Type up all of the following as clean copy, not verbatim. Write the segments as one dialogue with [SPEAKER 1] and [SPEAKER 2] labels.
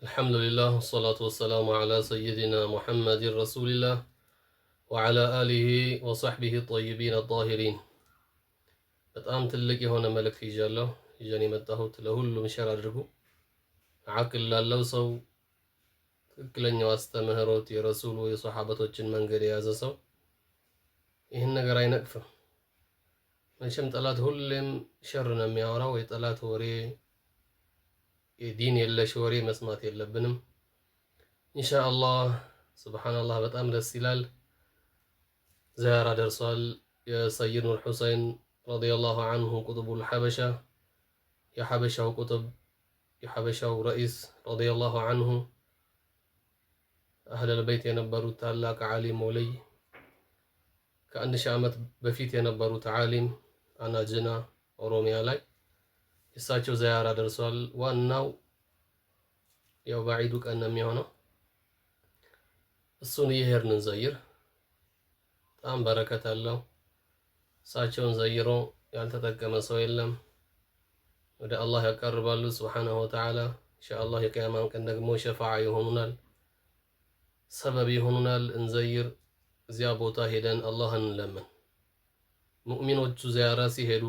[SPEAKER 1] الحمد لله والصلاة والسلام على سيدنا محمد رسول الله وعلى آله وصحبه الطيبين الطاهرين. በጣም ትልቅ የሆነ መልእክት ይዣለሁ። ይዤን የመጣሁት ለሁሉም ሸር አድርጉ። አቅል ላለው ሰው ትክክለኛው አስተምህሮት የረሱሉ የሷሐበቶችን መንገድ የያዘ ሰው ይህን ነገር አይነቅፍም። መቼም ጠላት ሁሌም ሸር ነው የሚያወራው። የጠላት ወሬ የዲን የለሽ ወሬ መስማት የለብንም። ኢንሻአላህ ሱብሃንአላህ በጣም ደስ ይላል። ዚያራ ደርሷል። የሰይድ ኑር ሁሰይን ረዲየላሁ ዐንሁ ቁጥቡል ሐበሻ የሐበሻው ቁጥብ የሐበሻው ረኢስ ረዲየላሁ ዐንሁ አህለል በይት የነበሩት ታላቅ ዓሊም ወልይ ከ1000 ዓመት በፊት የነበሩት ዓሊም አናጅና ኦሮሚያ ላይ እሳቸው ዚያራ ደርሷል። ዋናው ያው ባዒዱ ቀን ነው የሚሆነው። እሱን እየሄድን እንዘይር። በጣም በረከት አለው። እሳቸውን ዘይሮ ያልተጠቀመ ሰው የለም። ወደ አላህ ያቀርባሉ ሱብሓነሁ ወተዓላ። ኢንሻአላህ የቂያማን ቀን ደግሞ ሸፋዓ ይሆኑናል፣ ሰበብ ይሆኑናል። እንዘይር። እዚያ ቦታ ሄደን አላህን እንለምን። ሙእሚኖቹ ዚያራ ሲሄዱ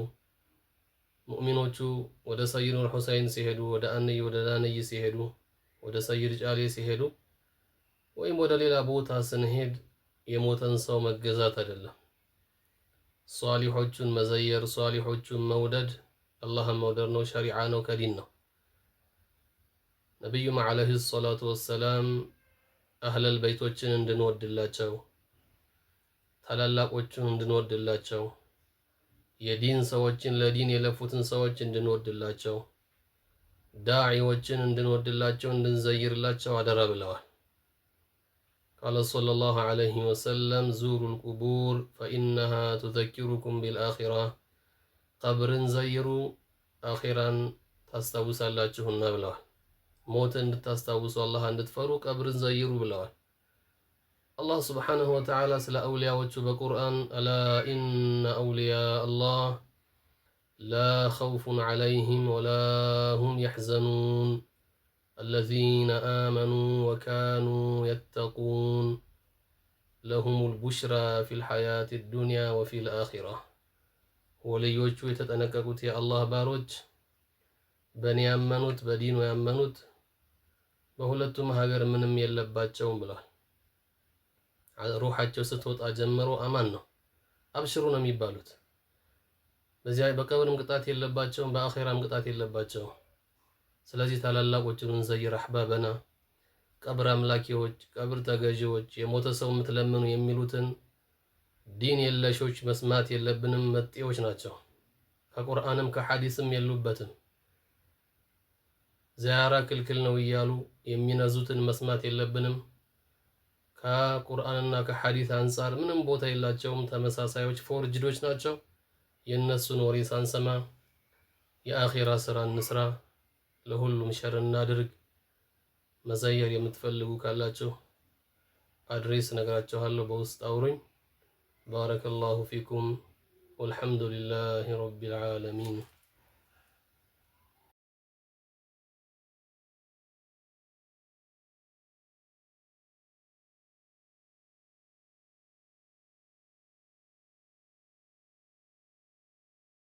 [SPEAKER 1] ሙእሚኖቹ ወደ ሰይድ ኑር ሁሰይን ሲሄዱ ወደ ዳንይ ሲሄዱ ወደ ሰይድ ጫሌ ሲሄዱ ወይም ወደ ሌላ ቦታ ስንሄድ የሞተን ሰው መገዛት አይደለም። ሷሊሖቹን መዘየር፣ ሷሊሖቹን መውደድ አላህን መውደድ ነው፣ ሸሪዓ ነው፣ ከዲን ነው። ነቢዩም ዓለይሂ ሰላቱ ወሰላም አህለል በይቶችን እንድንወድላቸው፣ ታላላቆቹን እንድንወድላቸው፣ የዲን ሰዎችን ለዲን የለፉትን ሰዎች እንድንወድላቸው፣ ዳዒዎችን እንድንወድላቸው፣ እንድንዘይርላቸው አደራ ብለዋል። ቃለ ሰለላሁ ዐለይሂ ወሰለም ዙሩል ቁቡር ፈኢነሃ ቱዘኪሩኩም ቢልአኺራ፣ ቀብርን ዘይሩ አኺራን ታስታውሳላችሁና ብለዋል። ሞትን እንድታስታውሱ አላህ እንድትፈሩ ቀብርን ዘይሩ ብለዋል። አላህ ስብሓነሁ ወተዓላ ስለ አውሊያዎቹ በቁርአን አላ ኢነ አውሊያ አላህ ላ ኸውፉን ዐለይሂም ወላ ሁም የሕዘኑን አለዚነ አመኑ ወካኑ የተቁን ለሁሙል ቡሽራ ፊል ሐያቲ ዱንያ ወፊል አኺራ። ወልዮቹ የተጠነቀቁት የአላህ ባሮች በእኔ ያመኑት በዲኑ ያመኑት በሁለቱም ሀገር ምንም የለባቸውም ብለዋል። ሩሓቸው ስትወጣ ጀምሮ አማን ነው፣ አብሽሩ ነው የሚባሉት። በዚያ በቀብርም ቅጣት የለባቸውም፣ በአኺራም ቅጣት የለባቸውም። ስለዚህ ታላላቆቹን እንዘይር። አሕባበና ቀብር አምላኪዎች፣ ቀብር ተገዢዎች፣ የሞተ ሰው የምትለምኑ የሚሉትን ዲን የለሾች መስማት የለብንም። መጤዎች ናቸው። ከቁርአንም ከሐዲስም የሉበትም። ዚያራ ክልክል ነው እያሉ የሚነዙትን መስማት የለብንም። ከቁርአንና ከሐዲስ አንጻር ምንም ቦታ የላቸውም። ተመሳሳዮች ፎርጅዶች ናቸው። የእነሱን ወሬ ሳንሰማ የአኺራ ስራ እንስራ። ለሁሉም ሸር እናድርግ። መዘየር የምትፈልጉ ካላችሁ አድሬስ ነግራችኋለሁ፣ በውስጥ አውሩኝ። ባረከላሁ ፊኩም ወልሐምዱሊላሂ ረቢል ዓለሚን።